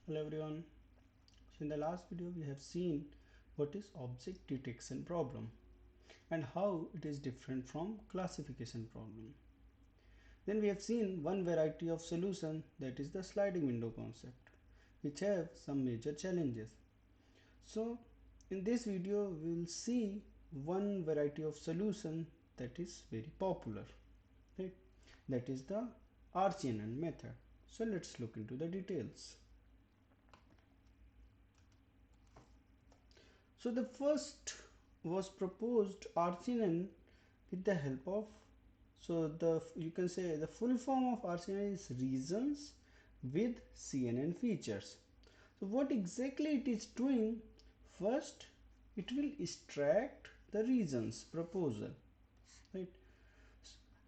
Hello everyone. So in the last video we have seen what is object detection problem and how it is different from classification problem. Then we have seen one variety of solution, that is the sliding window concept, which have some major challenges. So in this video we will see one variety of solution that is very popular, right? That is the RCNN method. So let's look into the details. So the first was proposed RCNN with the help of, so the you can say the full form of RCNN is reasons with CNN features. So what exactly it is doing? First, it will extract the reasons proposal, right?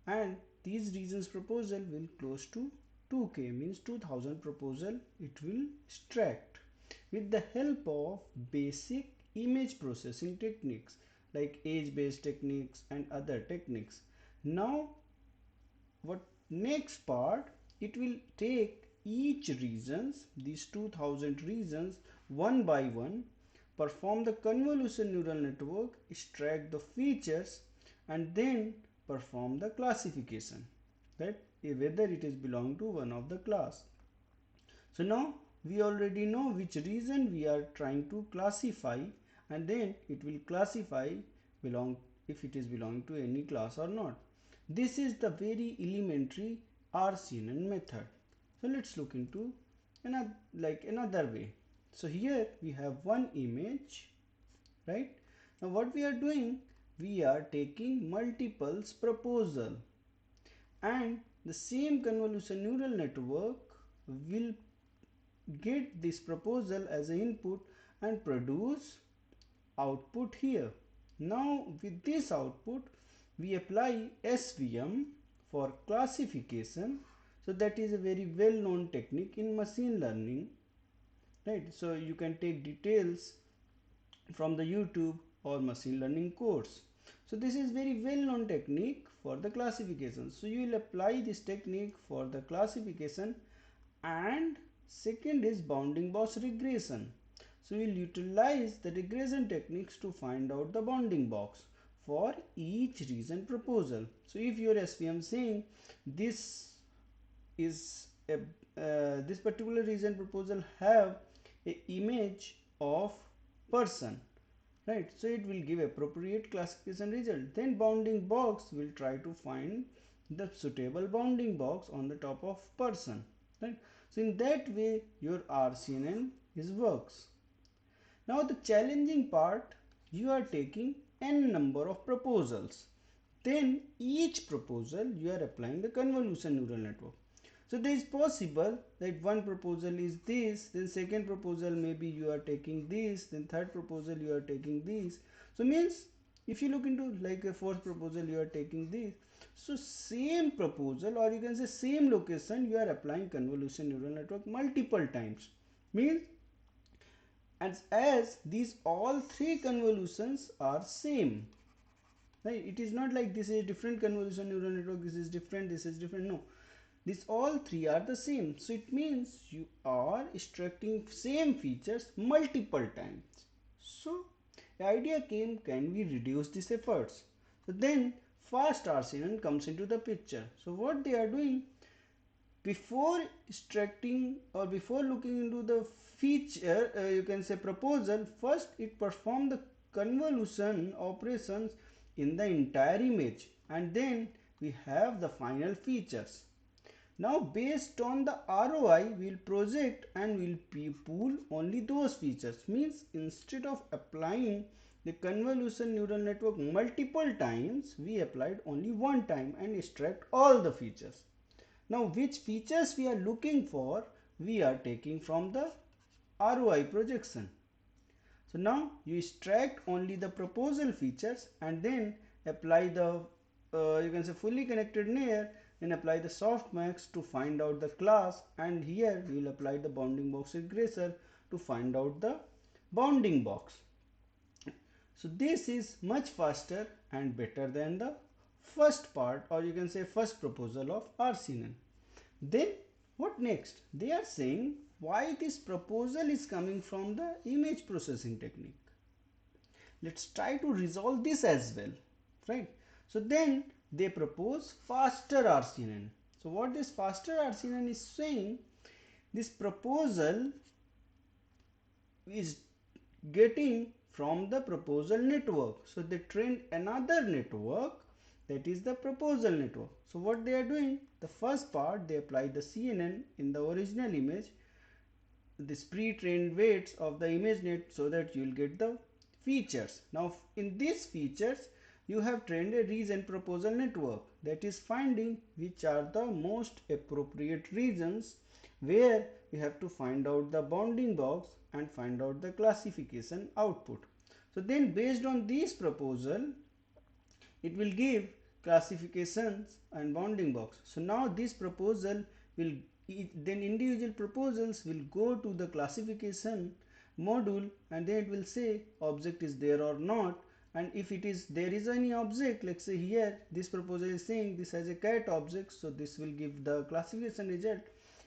And these reasons proposal will close to 2k, means 2000 proposal it will extract with the help of basic image processing techniques like age based techniques and other techniques. Now what next part, it will take each reasons, these 2000 reasons, one by one, perform the convolution neural network, extract the features, and then perform the classification, that whether it is belong to one of the class. So now we already know which reason we are trying to classify, and then it will classify belong if it is belonging to any class or not. This is the very elementary RCNN method. So let's look into another way. So here we have one image, right? Now what we are doing, we are taking multiples proposal, and the same convolution neural network will get this proposal as an input and produce output here. Now with this output we apply SVM for classification. So that is a very well known technique in machine learning, right? So you can take details from the YouTube or machine learning course. So this is very well known technique for the classification. So you will apply this technique for the classification. And second is bounding box regression. So we will utilize the regression techniques to find out the bounding box for each reason proposal. So if your SVM saying this is a this particular reason proposal have a image of person, right? So it will give appropriate classification result. Then bounding box will try to find the suitable bounding box on the top of person, right? So in that way your RCNN is works. Now the challenging part, you are taking n number of proposals. Then each proposal you are applying the convolution neural network. So there is possible that one proposal is this, then second proposal maybe you are taking this, then third proposal you are taking this. So means if you look into like a fourth proposal you are taking this. So same proposal, or you can say same location, you are applying convolution neural network multiple times. Means as these all three convolutions are same, right? It is not like this is different convolution neural network, this is different, this is different. No, these all three are the same. So it means you are extracting same features multiple times. So the idea came, can we reduce these efforts? So then fast RCNN comes into the picture. So what they are doing, before extracting or before looking into the feature, you can say proposal, first it perform the convolution operations in the entire image, and then we have the final features. Now based on the ROI we'll project and we'll pull only those features. Means instead of applying the convolution neural network multiple times, we applied only one time and extract all the features. Now which features we are looking for, we are taking from the ROI projection. So now you extract only the proposal features and then apply the you can say fully connected layer, then apply the softmax to find out the class, and here we will apply the bounding box regressor to find out the bounding box. So this is much faster and better than the first part, or you can say first proposal of RCNN. Then what next? They are saying why this proposal is coming from the image processing technique. Let's try to resolve this as well, right? So then they propose faster RCNN. So what this faster RCNN is saying, this proposal is getting from the proposal network. So they trained another network, that is the proposal network. So what they are doing, the first part they apply the CNN in the original image, this pre-trained weights of the ImageNet, so that you will get the features. Now in these features you have trained a region proposal network that is finding which are the most appropriate regions where you have to find out the bounding box and find out the classification output. So then based on this proposal it will give classifications and bounding box. So now this proposal will, then individual proposals will go to the classification module, and then it will say object is there or not. And if it is, there is any object, let's say here this proposal is saying this has a cat object, so this will give the classification result,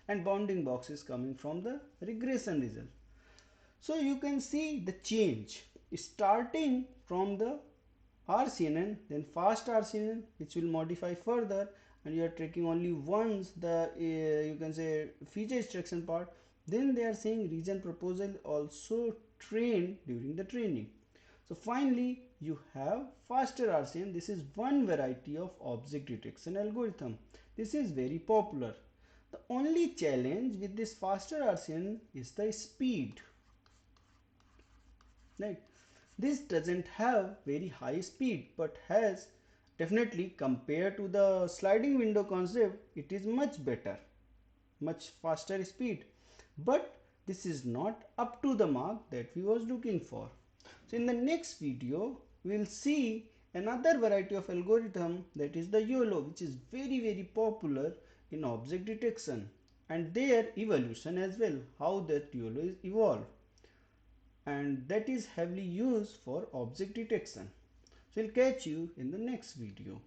and bounding box is coming from the regression result. So you can see the change starting from the RCNN, then fast RCNN, which will modify further, and you are taking only once the you can say feature extraction part. Then they are saying region proposal also trained during the training. So finally you have faster RCN. This is one variety of object detection algorithm. This is very popular. The only challenge with this faster RCN is the speed, right? This doesn't have very high speed, but has definitely, compared to the sliding window concept, it is much better, much faster speed, but this is not up to the mark that we was looking for. So in the next video we will see another variety of algorithm, that is the YOLO, which is very popular in object detection, and their evolution as well, how that YOLO is evolved, and that is heavily used for object detection. So we'll catch you in the next video.